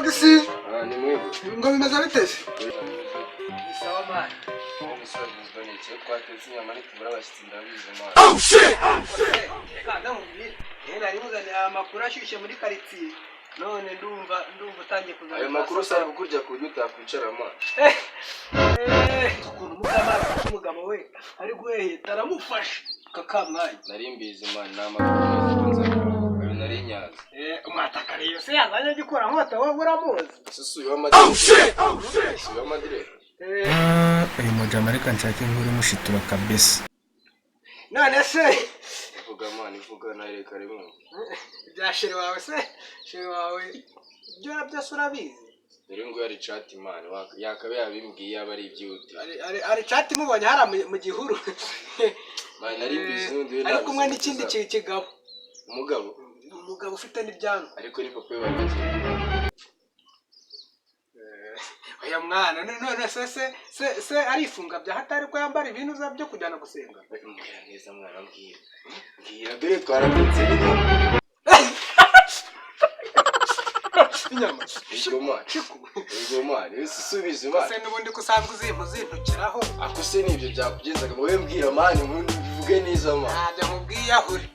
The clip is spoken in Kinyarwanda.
Tagisi. Ni mwibu. Ngo bimeze biteze. Ni sawa man. Umusore muzone cyo kwatetse inyama ari kubura abashitsi ndabize man. Oh shit. Kanda mubi. Nari muzane amakuru ashyushye muri quartier. None ndumva utangiye kuzana. Ayo makuru sari gukurya ku buryo utakwicara man. Ukuntu umugabo we ari guheheta aramufasha kakamwanya. Nari mbizi man n'amakuru ayo nari nyaza. Umwatakariyo se yazanye gikora nkota wowe uramuzi. Susu y'amadire. Oh shit. Susu y'amadire. Uyu mujama reka nshake inkuru mushitura kabisa. None se ivuga nareka rimwe. Byashire wawe se shire wawe byo byose urabizi. Dore ngo yari chat man yakabe yabimbwiye abari ibyuti. Ari chat mubonye hara mu gihuru. Man nari bizi n'undi ari kumwe n'ikindi kigabo. Umugabo ufite n'ibyano. Ariko ni papa we bagiye. Oya mwana none se arifunga bya hatari ko yambara ibintu zabyo kujyana gusenga. Mbwira neza mwana mbwira dore twaratetse inyama igomani subiza man se nubundi kusanzwe uzimpukiraho ako se nibyo byakugenzaga wowe mbwira man mvuge neza man ntabyo mubwiye ahure